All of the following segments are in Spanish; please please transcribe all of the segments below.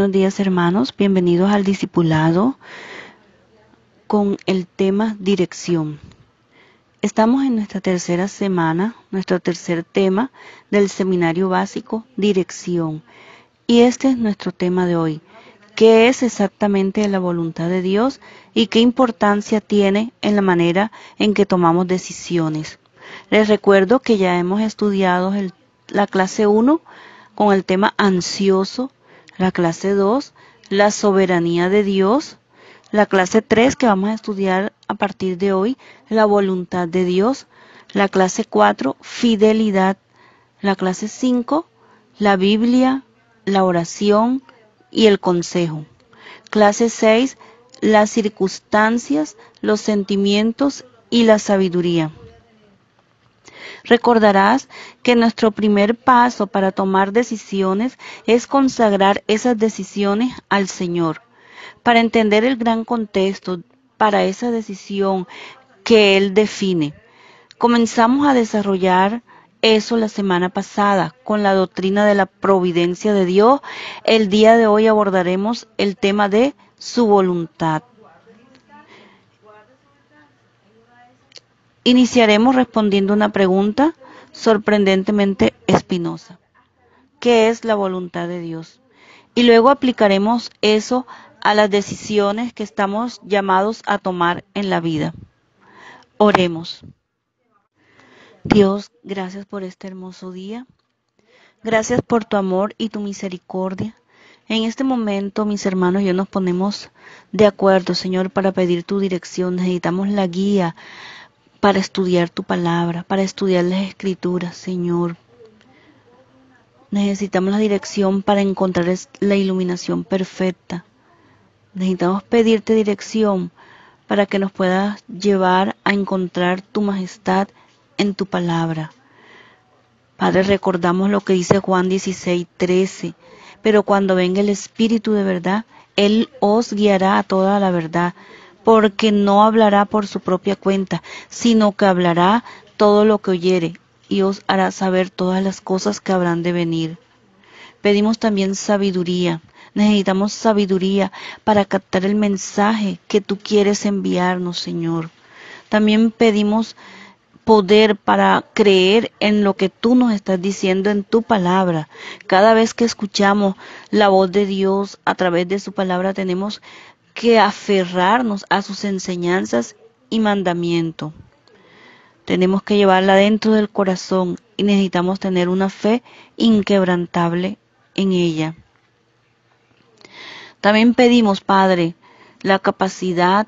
buenos días hermanos, bienvenidos al discipulado con el tema dirección. Estamos en nuestra tercera semana, nuestro tercer tema del seminario básico, dirección. Y este es nuestro tema de hoy. ¿Qué es exactamente la voluntad de Dios y qué importancia tiene en la manera en que tomamos decisiones? Les recuerdo que ya hemos estudiado la clase 1 con el tema ansioso, la clase 2, la soberanía de Dios, la clase 3 que vamos a estudiar a partir de hoy, la voluntad de Dios, la clase 4, fidelidad, la clase 5, la Biblia, la oración y el consejo. Clase 6, las circunstancias, los sentimientos y la sabiduría. Recordarás que nuestro primer paso para tomar decisiones es consagrar esas decisiones al Señor. Para entender el gran contexto para esa decisión que Él define. Comenzamos a desarrollar eso la semana pasada con la doctrina de la providencia de Dios. El día de hoy abordaremos el tema de su voluntad. Iniciaremos respondiendo una pregunta sorprendentemente espinosa. ¿Qué es la voluntad de Dios? Y luego aplicaremos eso a las decisiones que estamos llamados a tomar en la vida. Oremos. Dios, gracias por este hermoso día. Gracias por tu amor y tu misericordia. En este momento, mis hermanos y yo nos ponemos de acuerdo, Señor, para pedir tu dirección. Necesitamos la guía para estudiar tu palabra, para estudiar las escrituras, Señor. Necesitamos la dirección para encontrar la iluminación perfecta. Necesitamos pedirte dirección para que nos puedas llevar a encontrar tu majestad en tu palabra. Padre, recordamos lo que dice Juan 16:13, pero cuando venga el Espíritu de verdad, Él os guiará a toda la verdad, porque no hablará por su propia cuenta, sino que hablará todo lo que oyere, y os hará saber todas las cosas que habrán de venir. Pedimos también sabiduría. Necesitamos sabiduría para captar el mensaje que tú quieres enviarnos, Señor. También pedimos poder para creer en lo que tú nos estás diciendo en tu palabra. Cada vez que escuchamos la voz de Dios a través de su palabra, tenemos que aferrarnos a sus enseñanzas y mandamientos. Tenemos que llevarla dentro del corazón y necesitamos tener una fe inquebrantable en ella. También pedimos, Padre, la capacidad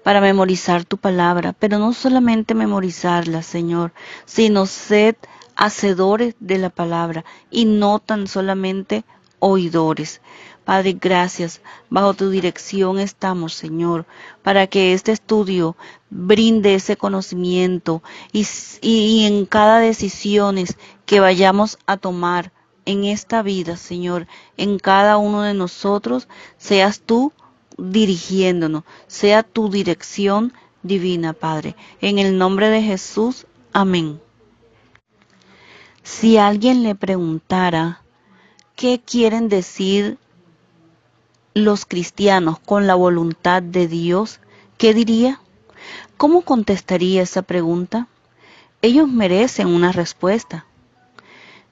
para memorizar tu palabra, pero no solamente memorizarla, Señor, sino ser hacedores de la palabra y no tan solamente oidores. Padre, gracias. Bajo tu dirección estamos, Señor, para que este estudio brinde ese conocimiento y en cada decisión que vayamos a tomar en esta vida, Señor, en cada uno de nosotros, seas tú dirigiéndonos, sea tu dirección divina, Padre. En el nombre de Jesús, amén. Si alguien le preguntara qué quieren decir los cristianos con la voluntad de Dios, ¿qué diría? ¿Cómo contestaría esa pregunta? Ellos merecen una respuesta.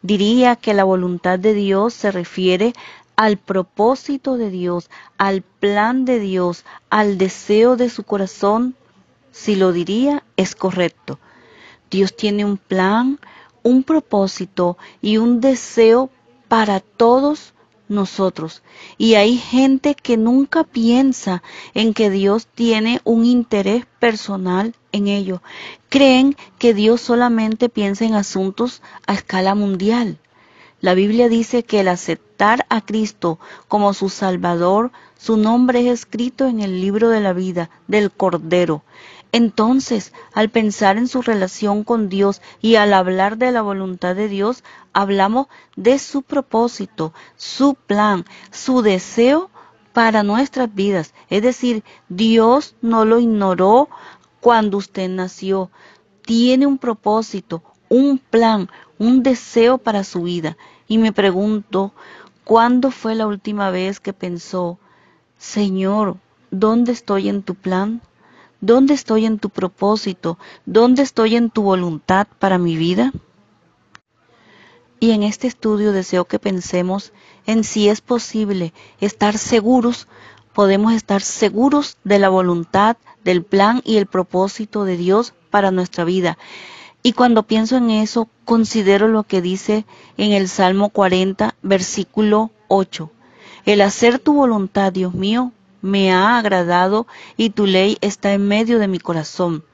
Diría que la voluntad de Dios se refiere al propósito de Dios, al plan de Dios, al deseo de su corazón. Si lo diría, es correcto. Dios tiene un plan, un propósito y un deseo para todos nosotros. Y hay gente que nunca piensa en que Dios tiene un interés personal en ello. Creen que Dios solamente piensa en asuntos a escala mundial. La Biblia dice que el aceptar a Cristo como su Salvador, su nombre es escrito en el libro de la vida del Cordero. Entonces, al pensar en su relación con Dios y al hablar de la voluntad de Dios, hablamos de su propósito, su plan, su deseo para nuestras vidas. Es decir, Dios no lo ignoró cuando usted nació. Tiene un propósito, un plan, un deseo para su vida. Y me pregunto, ¿Cuándo fue la última vez que pensó, Señor, ¿dónde estoy en tu plan? ¿Dónde estoy en tu propósito? ¿Dónde estoy en tu voluntad para mi vida? Y en este estudio deseo que pensemos en si es posible estar seguros, podemos estar seguros de la voluntad, del plan y el propósito de Dios para nuestra vida. Y cuando pienso en eso, considero lo que dice en el Salmo 40, versículo 8. El hacer tu voluntad, Dios mío, me ha agradado y tu ley está en medio de mi corazón.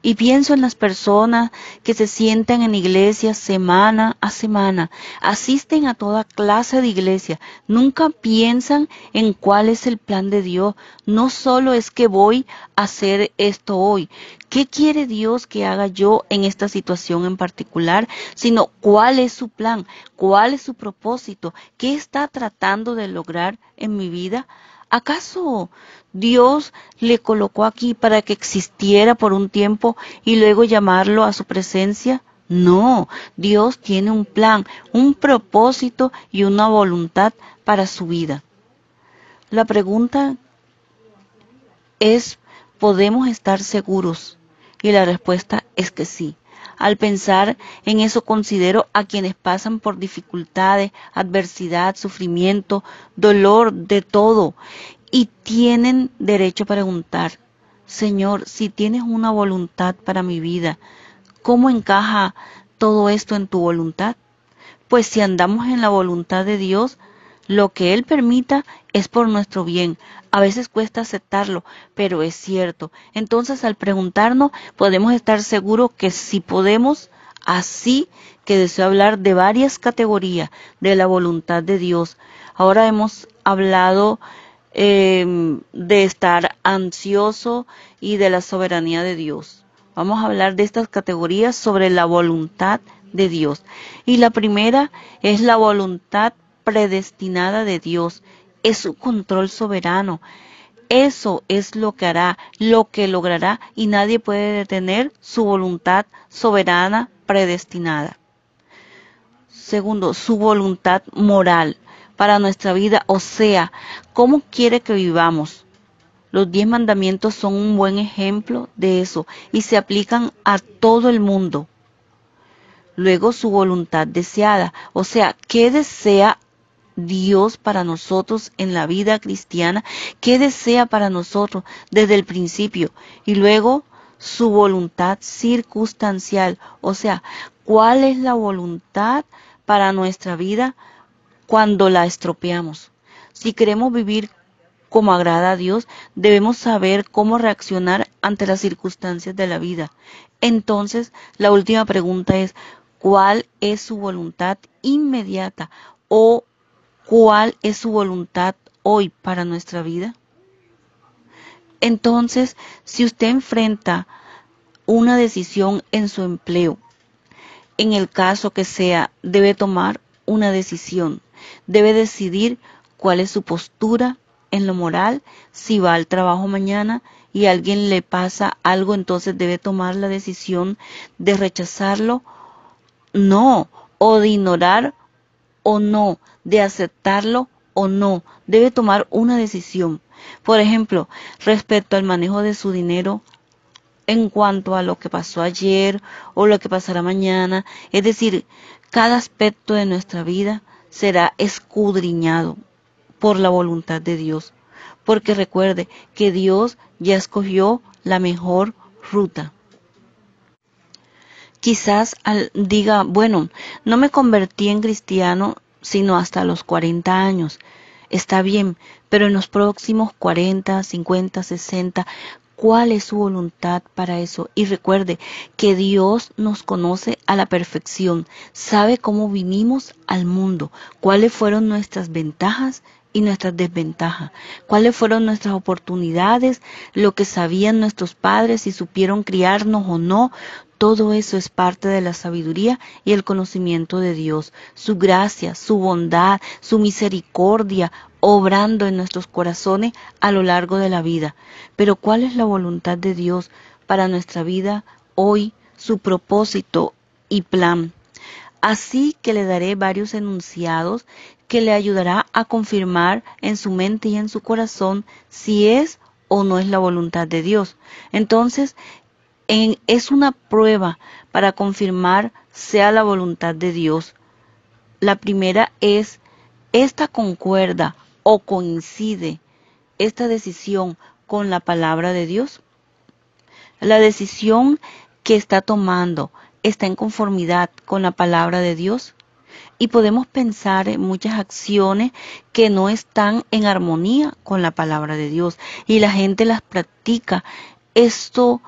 Y pienso en las personas que se sientan en iglesias semana a semana, asisten a toda clase de iglesia, nunca piensan en cuál es el plan de Dios. No solo es que voy a hacer esto hoy, ¿qué quiere Dios que haga yo en esta situación en particular? Sino cuál es su plan, cuál es su propósito, qué está tratando de lograr en mi vida. ¿Acaso Dios le colocó aquí para que existiera por un tiempo y luego llamarlo a su presencia? No, Dios tiene un plan, un propósito y una voluntad para su vida. La pregunta es, ¿podemos estar seguros? Y la respuesta es que sí. Al pensar en eso considero a quienes pasan por dificultades, adversidad, sufrimiento, dolor, de todo, y tienen derecho a preguntar, Señor, si tienes una voluntad para mi vida, ¿cómo encaja todo esto en tu voluntad? Pues si andamos en la voluntad de Dios, lo que Él permita es por nuestro bien. A veces cuesta aceptarlo, pero es cierto. Entonces, al preguntarnos, podemos estar seguros que si podemos, así que deseo hablar de varias categorías de la voluntad de Dios. Ahora hemos hablado de estar ansioso y de la soberanía de Dios. Vamos a hablar de estas categorías sobre la voluntad de Dios. Y la primera es la voluntad predestinada de Dios. Es su control soberano. Eso es lo que hará, lo que logrará y nadie puede detener su voluntad soberana predestinada. Segundo, su voluntad moral para nuestra vida, o sea, cómo quiere que vivamos. Los 10 mandamientos son un buen ejemplo de eso y se aplican a todo el mundo. Luego su voluntad deseada, o sea, ¿qué desea Dios para nosotros en la vida cristiana? ¿Qué desea para nosotros desde el principio? Y luego su voluntad circunstancial, o sea, ¿cuál es la voluntad para nuestra vida cuando la estropeamos? Si queremos vivir como agrada a Dios, debemos saber cómo reaccionar ante las circunstancias de la vida. Entonces, la última pregunta es, ¿cuál es su voluntad inmediata o cuál es su voluntad hoy para nuestra vida? Entonces, si usted enfrenta una decisión en su empleo, en el caso que sea, debe tomar una decisión, debe decidir cuál es su postura en lo moral. Si va al trabajo mañana y a alguien le pasa algo, entonces debe tomar la decisión de rechazarlo, no, o de ignorar o no, de aceptarlo o no, debe tomar una decisión. Por ejemplo, respecto al manejo de su dinero, en cuanto a lo que pasó ayer o lo que pasará mañana, es decir, cada aspecto de nuestra vida será escudriñado por la voluntad de Dios, porque recuerde que Dios ya escogió la mejor ruta. Quizás diga, bueno, no me convertí en cristiano sino hasta los 40 años. Está bien, pero en los próximos 40, 50, 60, ¿cuál es su voluntad para eso? Y recuerde que Dios nos conoce a la perfección, sabe cómo vinimos al mundo, cuáles fueron nuestras ventajas y nuestras desventajas, cuáles fueron nuestras oportunidades, lo que sabían nuestros padres, si supieron criarnos o no. Todo eso es parte de la sabiduría y el conocimiento de Dios, su gracia, su bondad, su misericordia, obrando en nuestros corazones a lo largo de la vida. Pero ¿cuál es la voluntad de Dios para nuestra vida hoy, su propósito y plan? Así que le daré varios enunciados que le ayudará a confirmar en su mente y en su corazón si es o no es la voluntad de Dios. Entonces, es una prueba para confirmar sea la voluntad de Dios. La primera es, ¿esta concuerda o coincide esta decisión con la palabra de Dios? La decisión que está tomando está en conformidad con la palabra de Dios. Y podemos pensar en muchas acciones que no están en armonía con la palabra de Dios y la gente las practica. Esto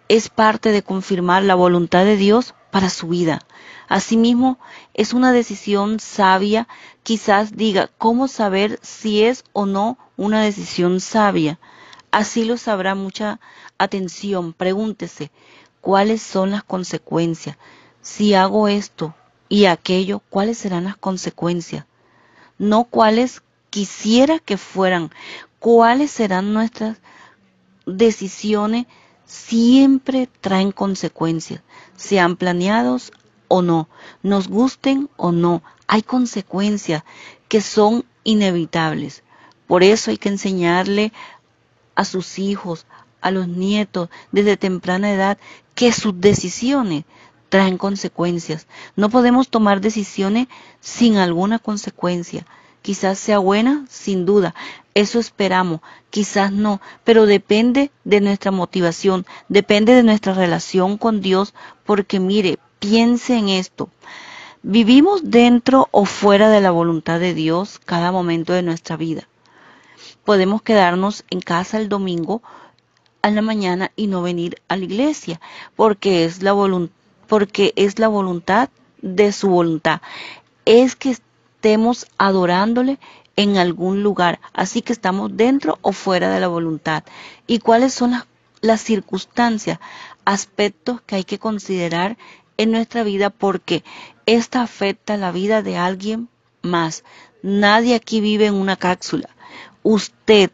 es parte de confirmar la voluntad de Dios para su vida. Asimismo, es una decisión sabia. Quizás diga, ¿cómo saber si es o no una decisión sabia? Así lo sabrá. Mucha atención. Pregúntese, ¿cuáles son las consecuencias? Si hago esto y aquello, ¿cuáles serán las consecuencias? No cuáles quisiera que fueran, cuáles serán nuestras decisiones. Siempre traen consecuencias, sean planeados o no, nos gusten o no, hay consecuencias que son inevitables. Por eso hay que enseñarle a sus hijos, a los nietos, desde temprana edad, que sus decisiones traen consecuencias. No podemos tomar decisiones sin alguna consecuencia. Quizás sea buena, sin duda, eso esperamos, quizás no, pero depende de nuestra motivación, depende de nuestra relación con Dios, porque mire, piense en esto. Vivimos dentro o fuera de la voluntad de Dios cada momento de nuestra vida. Podemos quedarnos en casa el domingo a la mañana y no venir a la iglesia, porque es la voluntad de su voluntad. Es que estemos adorándole en algún lugar, así que estamos dentro o fuera de la voluntad. ¿Y cuáles son las circunstancias, aspectos que hay que considerar en nuestra vida? Porque esta afecta la vida de alguien más. Nadie aquí vive en una cápsula. Usted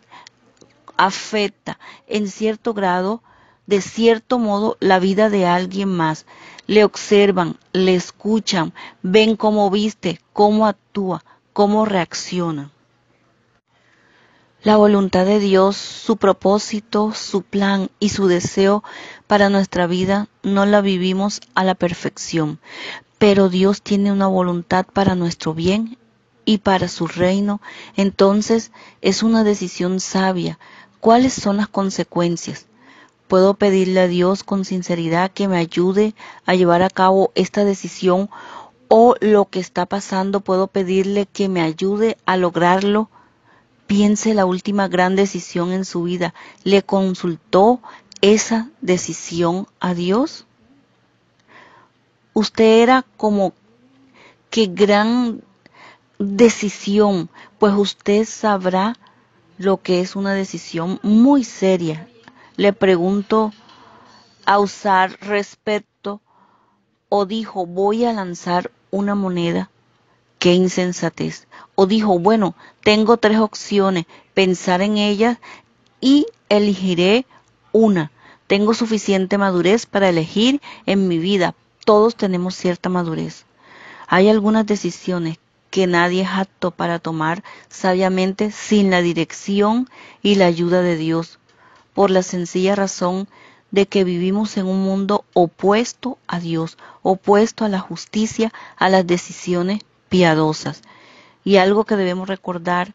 afecta en cierto grado, de cierto modo, la vida de alguien más. Le observan, le escuchan, ven cómo viste, cómo actúa, cómo reacciona. La voluntad de Dios, su propósito, su plan y su deseo para nuestra vida no la vivimos a la perfección, pero Dios tiene una voluntad para nuestro bien y para su reino. Entonces es una decisión sabia. ¿Cuáles son las consecuencias? Puedo pedirle a Dios con sinceridad que me ayude a llevar a cabo esta decisión, o lo que está pasando, puedo pedirle que me ayude a lograrlo. Piense la última gran decisión en su vida. ¿Le consultó esa decisión a Dios? Usted era como que gran decisión, pues usted sabrá lo que es una decisión muy seria. Le pregunto, ¿a usar respeto o dijo voy a lanzar una moneda? ¡Qué insensatez! O dijo, bueno, tengo tres opciones, pensar en ellas y elegiré una. Tengo suficiente madurez para elegir en mi vida. Todos tenemos cierta madurez. Hay algunas decisiones que nadie es apto para tomar sabiamente sin la dirección y la ayuda de Dios, por la sencilla razón de que vivimos en un mundo opuesto a Dios, opuesto a la justicia, a las decisiones piadosas. Y algo que debemos recordar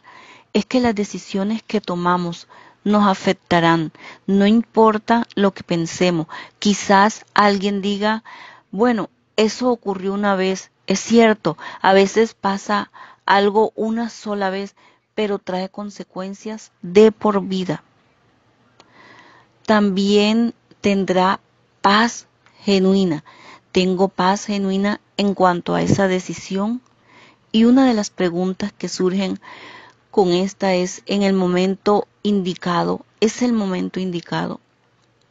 es que las decisiones que tomamos nos afectarán, no importa lo que pensemos. Quizás alguien diga, bueno, eso ocurrió una vez. Es cierto, a veces pasa algo una sola vez, pero trae consecuencias de por vida. También tendrá paz genuina. Tengo paz genuina en cuanto a esa decisión. Y una de las preguntas que surgen con esta es, ¿en el momento indicado? ¿Es el momento indicado?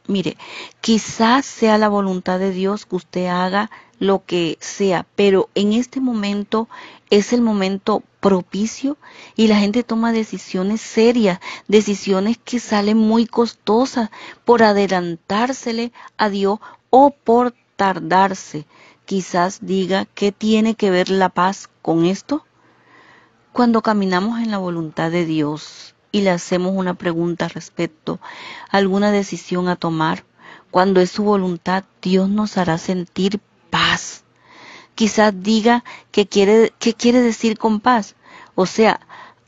Mire, quizás sea la voluntad de Dios que usted haga lo que sea, pero en este momento es el momento propicio y la gente toma decisiones serias, decisiones que salen muy costosas por adelantársele a Dios o por tardarse. Quizás diga, ¿qué tiene que ver la paz con esto? Cuando caminamos en la voluntad de Dios y le hacemos una pregunta respecto a alguna decisión a tomar, cuando es su voluntad, Dios nos hará sentir paz. Quizás diga qué quiere decir con paz. O sea,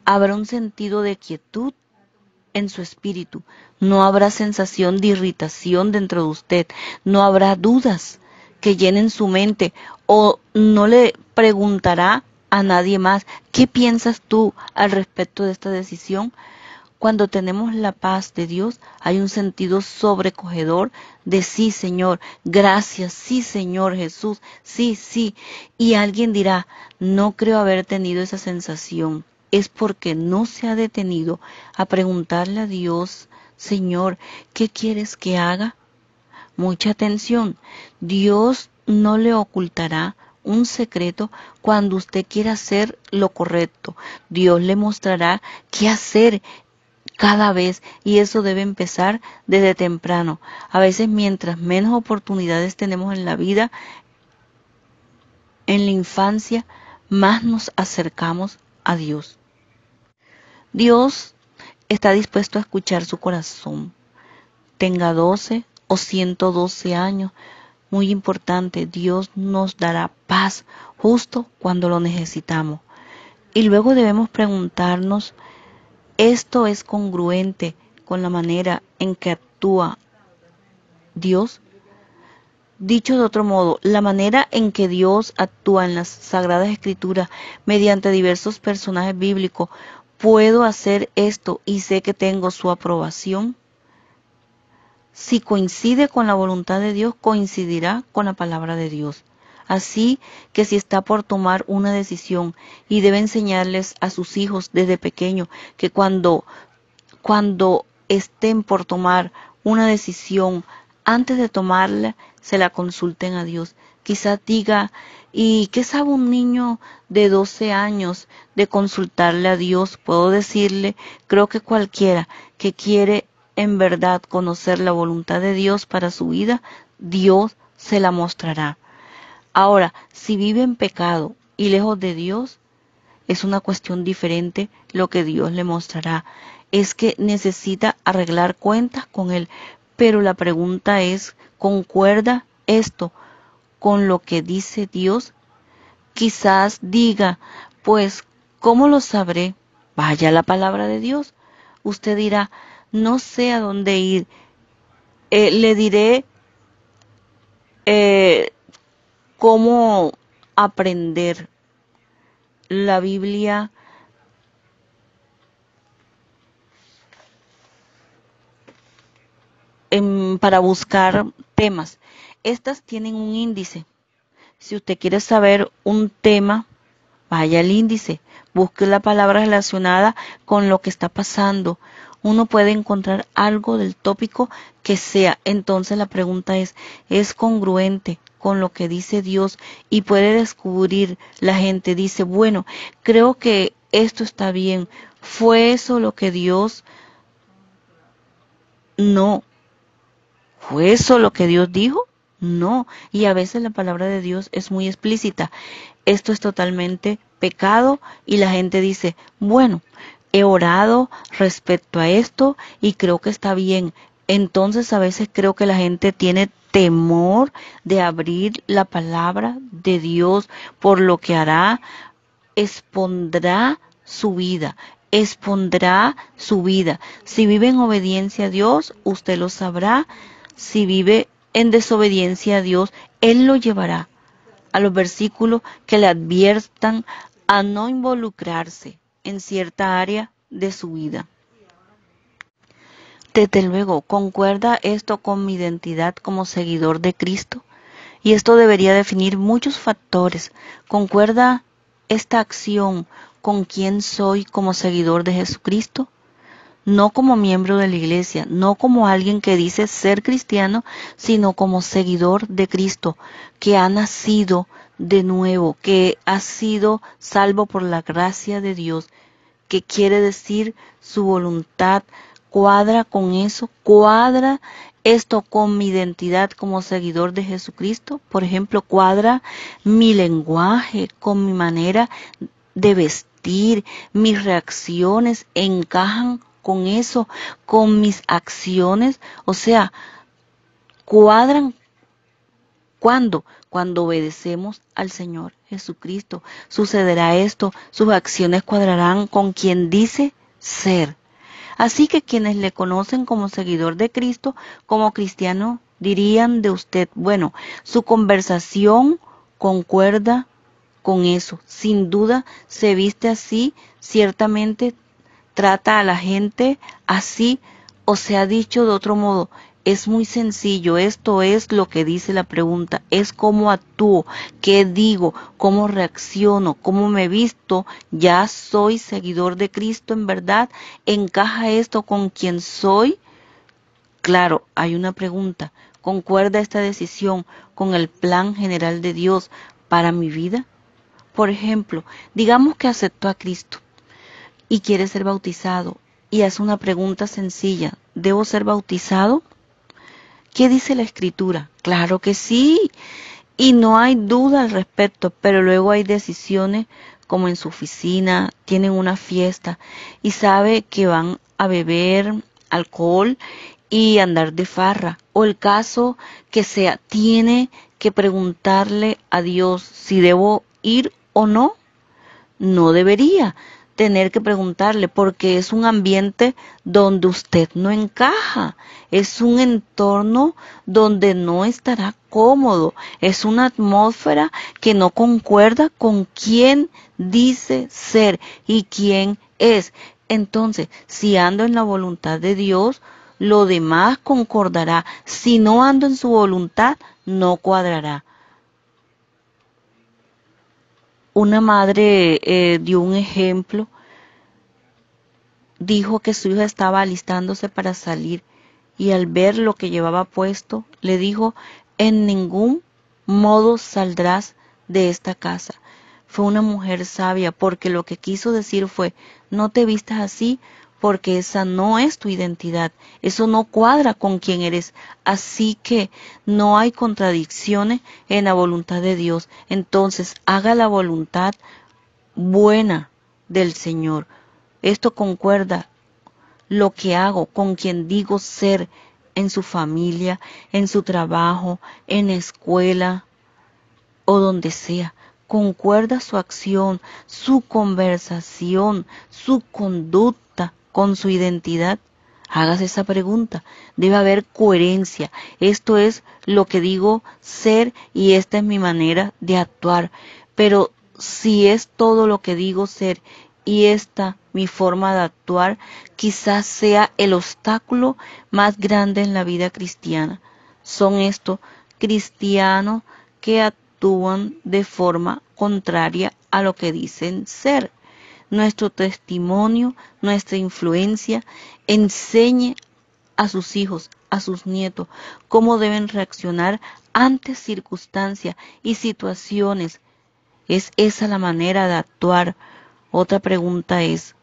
habrá un sentido de quietud en su espíritu. No habrá sensación de irritación dentro de usted. No habrá dudas que llenen su mente o no le preguntará a nadie más, ¿qué piensas tú al respecto de esta decisión? Cuando tenemos la paz de Dios, hay un sentido sobrecogedor de sí, Señor, gracias, sí, Señor Jesús, sí, sí. Y alguien dirá, no creo haber tenido esa sensación. Es porque no se ha detenido a preguntarle a Dios, Señor, ¿qué quieres que haga? Mucha atención. Dios no le ocultará un secreto cuando usted quiera hacer lo correcto. Dios le mostrará qué hacer cada vez, y eso debe empezar desde temprano. A veces mientras menos oportunidades tenemos en la vida, en la infancia, más nos acercamos a Dios. Dios está dispuesto a escuchar su corazón. Tenga 12 o 112 años, muy importante, Dios nos dará paz justo cuando lo necesitamos. Y luego debemos preguntarnos, ¿esto es congruente con la manera en que actúa Dios? Dicho de otro modo, la manera en que Dios actúa en las Sagradas Escrituras mediante diversos personajes bíblicos, ¿puedo hacer esto y sé que tengo su aprobación? Si coincide con la voluntad de Dios, coincidirá con la palabra de Dios. Así que si está por tomar una decisión y debe enseñarles a sus hijos desde pequeño que cuando estén por tomar una decisión, antes de tomarla, se la consulten a Dios. Quizás diga, ¿y qué sabe un niño de 12 años de consultarle a Dios? Puedo decirle, creo que cualquiera que quiere en verdad conocer la voluntad de Dios para su vida, Dios se la mostrará. Ahora, si vive en pecado y lejos de Dios, es una cuestión diferente lo que Dios le mostrará. Es que necesita arreglar cuentas con Él. Pero la pregunta es, ¿concuerda esto con lo que dice Dios? Quizás diga, pues, ¿cómo lo sabré? Vaya a la palabra de Dios. Usted dirá, no sé a dónde ir. Le diré eh, cómo aprender la Biblia para buscar temas. Estas tienen un índice. Si usted quiere saber un tema, vaya al índice, busque la palabra relacionada con lo que está pasando. Uno puede encontrar algo del tópico que sea. Entonces la pregunta ¿es congruente con lo que dice Dios? Y puede descubrir, la gente dice, bueno, creo que esto está bien. ¿Fue eso lo que Dios? No. ¿Fue eso lo que Dios dijo? No. Y a veces la palabra de Dios es muy explícita. Esto es totalmente pecado y la gente dice, bueno, he orado respecto a esto y creo que está bien. Entonces a veces creo que la gente tiene temor de abrir la palabra de Dios por lo que hará, expondrá su vida, expondrá su vida. Si vive en obediencia a Dios, usted lo sabrá. Si vive en desobediencia a Dios, Él lo llevará a los versículos que le adviertan a no involucrarse en cierta área de su vida. Desde luego, ¿concuerda esto con mi identidad como seguidor de Cristo? Y esto debería definir muchos factores. ¿Concuerda esta acción con quién soy como seguidor de Jesucristo? No como miembro de la iglesia, no como alguien que dice ser cristiano, sino como seguidor de Cristo, que ha nacido de nuevo, que ha sido salvo por la gracia de Dios, que quiere decir su voluntad. ¿Cuadra con eso? ¿Cuadra esto con mi identidad como seguidor de Jesucristo? Por ejemplo, ¿cuadra mi lenguaje con mi manera de vestir sentir, mis reacciones encajan con eso, con mis acciones, o sea, cuadran. ¿Cuándo? Cuando obedecemos al Señor Jesucristo. Sucederá esto, sus acciones cuadrarán con quien dice ser. Así que quienes le conocen como seguidor de Cristo, como cristiano, dirían de usted, bueno, su conversación concuerda con eso. Sin duda se viste así, ciertamente trata a la gente así, o se ha dicho de otro modo. Es muy sencillo, esto es lo que dice la pregunta, es cómo actúo, qué digo, cómo reacciono, cómo me visto, ya soy seguidor de Cristo en verdad, ¿encaja esto con quien soy? Claro, hay una pregunta, ¿concuerda esta decisión con el plan general de Dios para mi vida? Por ejemplo, digamos que aceptó a Cristo y quiere ser bautizado y hace una pregunta sencilla, ¿debo ser bautizado? ¿Qué dice la Escritura? Claro que sí, y no hay duda al respecto, pero luego hay decisiones como en su oficina, tienen una fiesta y sabe que van a beber alcohol y andar de farra, o el caso que sea, tiene que preguntarle a Dios si debo ir o no. No debería tener que preguntarle porque es un ambiente donde usted no encaja, es un entorno donde no estará cómodo, es una atmósfera que no concuerda con quién dice ser y quién es. Entonces, si ando en la voluntad de Dios, lo demás concordará. Si no ando en su voluntad, no cuadrará. Una madre dio un ejemplo, dijo que su hija estaba alistándose para salir y al ver lo que llevaba puesto, le dijo, en ningún modo saldrás de esta casa. Fue una mujer sabia porque lo que quiso decir fue, no te vistas así porque esa no es tu identidad, eso no cuadra con quien eres, así que no hay contradicciones en la voluntad de Dios. Entonces, haga la voluntad buena del Señor. Esto concuerda lo que hago con quien digo ser en su familia, en su trabajo, en la escuela o donde sea. Concuerda su acción, su conversación, su conducta con su identidad. Hágase esa pregunta. Debe haber coherencia. Esto es lo que digo ser y esta es mi manera de actuar. Pero si es todo lo que digo ser y esta mi forma de actuar, quizás sea el obstáculo más grande en la vida cristiana. Son estos cristianos que actúan de forma contraria a lo que dicen ser. Nuestro testimonio, nuestra influencia, enseñe a sus hijos, a sus nietos, cómo deben reaccionar ante circunstancias y situaciones. ¿Es esa la manera de actuar? Otra pregunta es,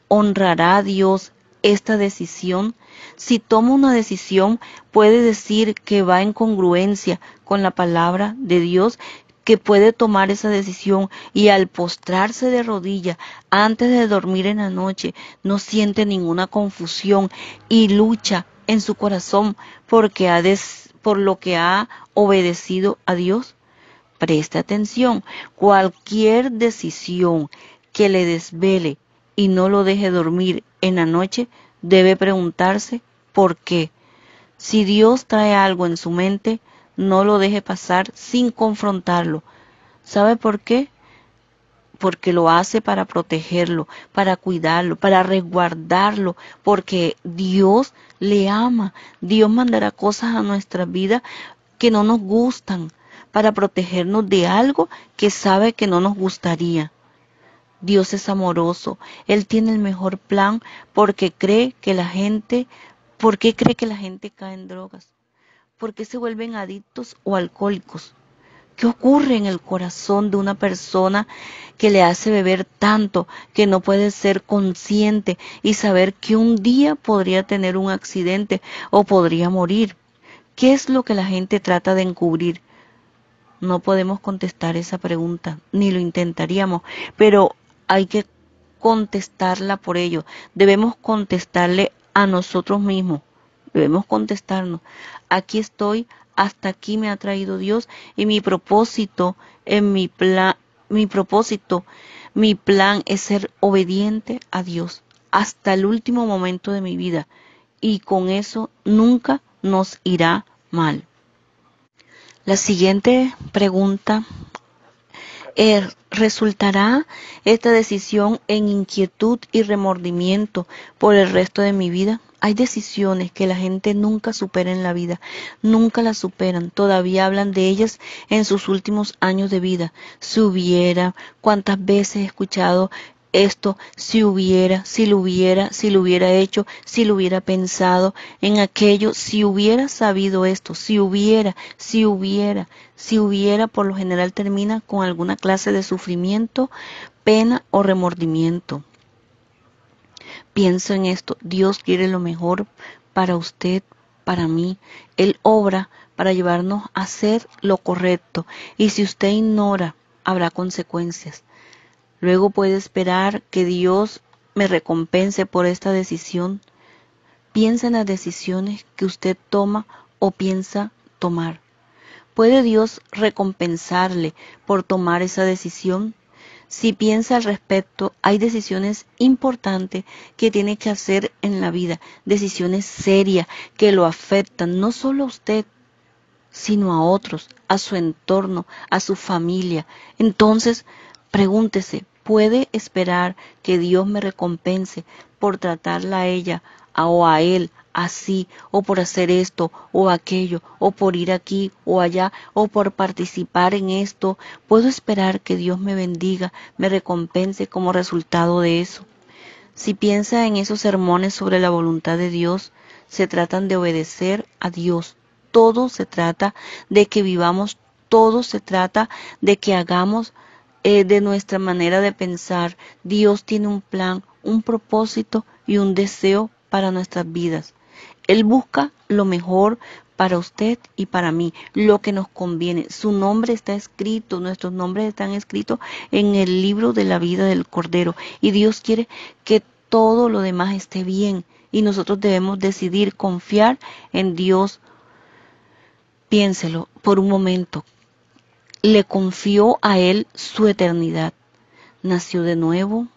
¿honrará a Dios esta decisión? Si toma una decisión, puede decir que va en congruencia con la palabra de Dios, que puede tomar esa decisión y al postrarse de rodillas antes de dormir en la noche, no siente ninguna confusión y lucha en su corazón por lo que ha obedecido a Dios. Preste atención, cualquier decisión que le desvele y no lo deje dormir en la noche, debe preguntarse por qué. Si Dios trae algo en su mente, no lo deje pasar sin confrontarlo. ¿Sabe por qué? Porque lo hace para protegerlo, para cuidarlo, para resguardarlo, porque Dios le ama. Dios mandará cosas a nuestra vida que no nos gustan, para protegernos de algo que sabe que no nos gustaría. Dios es amoroso, Él tiene el mejor plan porque cree que la gente, ¿por qué cree que la gente cae en drogas? ¿Por qué se vuelven adictos o alcohólicos? ¿Qué ocurre en el corazón de una persona que le hace beber tanto que no puede ser consciente y saber que un día podría tener un accidente o podría morir? ¿Qué es lo que la gente trata de encubrir? No podemos contestar esa pregunta, ni lo intentaríamos, pero hay que contestarla por ellos, debemos contestarle a nosotros mismos, debemos contestarnos, aquí estoy, hasta aquí me ha traído Dios y mi propósito, mi propósito, mi plan es ser obediente a Dios hasta el último momento de mi vida y con eso nunca nos irá mal. La siguiente pregunta ¿resultará esta decisión en inquietud y remordimiento por el resto de mi vida? Hay decisiones que la gente nunca supera en la vida, nunca las superan, todavía hablan de ellas en sus últimos años de vida. Si hubiera, cuántas veces he escuchado esto, si hubiera, si lo hubiera hecho, si lo hubiera pensado en aquello, si hubiera sabido esto, si hubiera, por lo general termina con alguna clase de sufrimiento, pena o remordimiento. Pienso en esto, Dios quiere lo mejor para usted, para mí. Él obra para llevarnos a hacer lo correcto y si usted ignora, habrá consecuencias. Luego puede esperar que Dios me recompense por esta decisión. Piensa en las decisiones que usted toma o piensa tomar. ¿Puede Dios recompensarle por tomar esa decisión? Si piensa al respecto, hay decisiones importantes que tiene que hacer en la vida, decisiones serias que lo afectan no solo a usted, sino a otros, a su entorno, a su familia. Entonces, pregúntese, ¿puede esperar que Dios me recompense por tratarla a ella o a él así, o por hacer esto o aquello, o por ir aquí o allá, o por participar en esto? ¿Puedo esperar que Dios me bendiga, me recompense como resultado de eso? Si piensa en esos sermones sobre la voluntad de Dios, se tratan de obedecer a Dios. Todo se trata de que vivamos, todo se trata de que hagamos de nuestra manera de pensar. Dios tiene un plan, un propósito y un deseo para nuestras vidas. Él busca lo mejor para usted y para mí, lo que nos conviene. Su nombre está escrito, nuestros nombres están escritos en el libro de la vida del Cordero. Y Dios quiere que todo lo demás esté bien. Y nosotros debemos decidir confiar en Dios. Piénselo por un momento. Le confió a Él su eternidad. Nació de nuevo.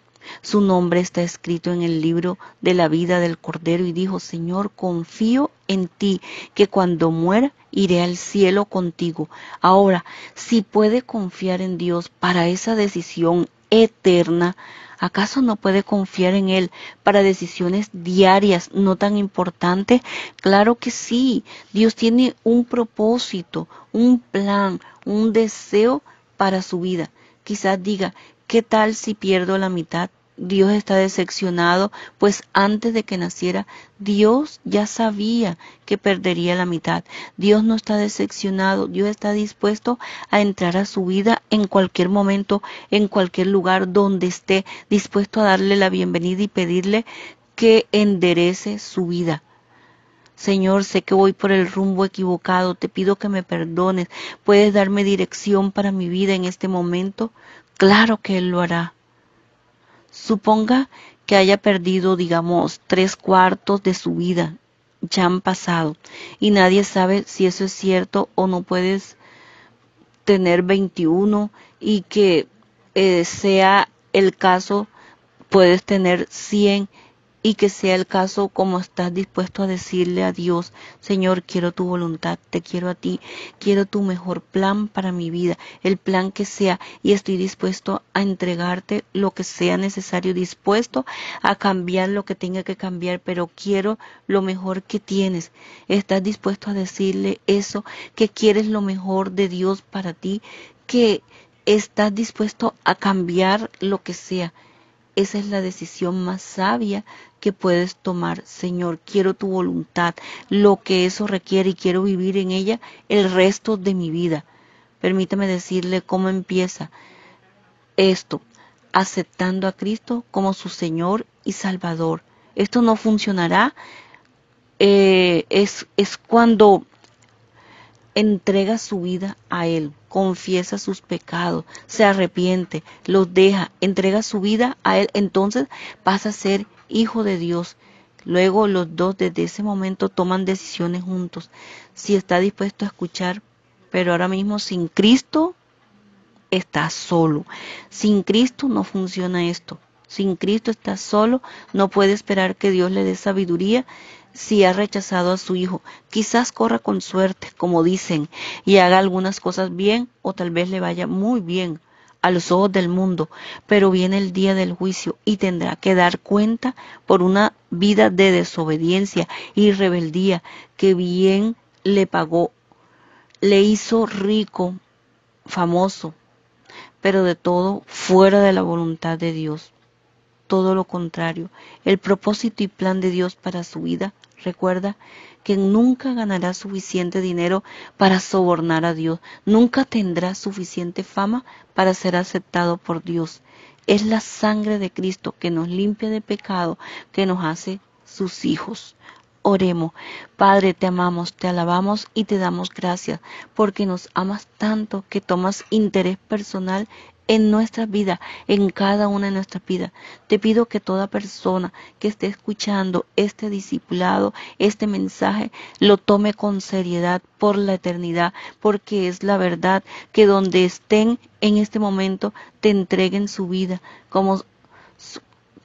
Su nombre está escrito en el libro de la vida del Cordero y dijo, Señor, confío en ti, que cuando muera iré al cielo contigo. Ahora, si puede confiar en Dios para esa decisión eterna, ¿acaso no puede confiar en Él para decisiones diarias no tan importantes? Claro que sí, Dios tiene un propósito, un plan, un deseo para su vida. Quizás diga, ¿qué tal si pierdo la mitad? Dios está decepcionado, pues antes de que naciera, Dios ya sabía que perdería la mitad. Dios no está decepcionado, Dios está dispuesto a entrar a su vida en cualquier momento, en cualquier lugar donde esté, dispuesto a darle la bienvenida y pedirle que enderece su vida. Señor, sé que voy por el rumbo equivocado, te pido que me perdones. ¿Puedes darme dirección para mi vida en este momento? Claro que Él lo hará. Suponga que haya perdido, digamos, 3/4 de su vida, ya han pasado, y nadie sabe si eso es cierto o no. Puedes tener 21 y que sea el caso, puedes tener 100 y que sea el caso como estás dispuesto a decirle a Dios, Señor, quiero tu voluntad, te quiero a ti, quiero tu mejor plan para mi vida, el plan que sea, y estoy dispuesto a entregarte lo que sea necesario, dispuesto a cambiar lo que tenga que cambiar, pero quiero lo mejor que tienes. ¿Estás dispuesto a decirle eso, que quieres lo mejor de Dios para ti, que estás dispuesto a cambiar lo que sea? Esa es la decisión más sabia que puedes tomar. Señor, quiero tu voluntad, lo que eso requiere, y quiero vivir en ella el resto de mi vida. Permítame decirle cómo empieza esto, aceptando a Cristo como su Señor y Salvador. Esto no funcionará, es cuando entrega su vida a Él, confiesa sus pecados, se arrepiente, los deja, entrega su vida a Él, entonces pasa a ser hijo de Dios. Luego los dos desde ese momento toman decisiones juntos. Si está dispuesto a escuchar, pero ahora mismo sin Cristo está solo. Sin Cristo no funciona esto. Sin Cristo está solo, no puede esperar que Dios le dé sabiduría si ha rechazado a su hijo. Quizás corra con suerte, como dicen, y haga algunas cosas bien o tal vez le vaya muy bien a los ojos del mundo, pero viene el día del juicio y tendrá que dar cuenta por una vida de desobediencia y rebeldía que bien le pagó, le hizo rico, famoso, pero de todo fuera de la voluntad de Dios. Todo lo contrario, el propósito y plan de Dios para su vida, recuerda que nunca ganará suficiente dinero para sobornar a Dios, nunca tendrá suficiente fama para ser aceptado por Dios. Es la sangre de Cristo que nos limpia de pecado, que nos hace sus hijos. Oremos. Padre, te amamos, te alabamos y te damos gracias porque nos amas tanto que tomas interés personal en nuestras vidas, en cada una de nuestras vidas. Te pido que toda persona que esté escuchando este discipulado, este mensaje, lo tome con seriedad por la eternidad, porque es la verdad que donde estén en este momento te entreguen su vida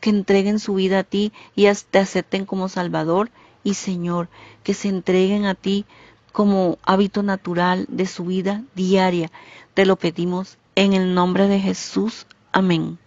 que entreguen su vida a ti y te acepten como Salvador y Señor, que se entreguen a ti como hábito natural de su vida diaria. Te lo pedimos en el nombre de Jesús. Amén.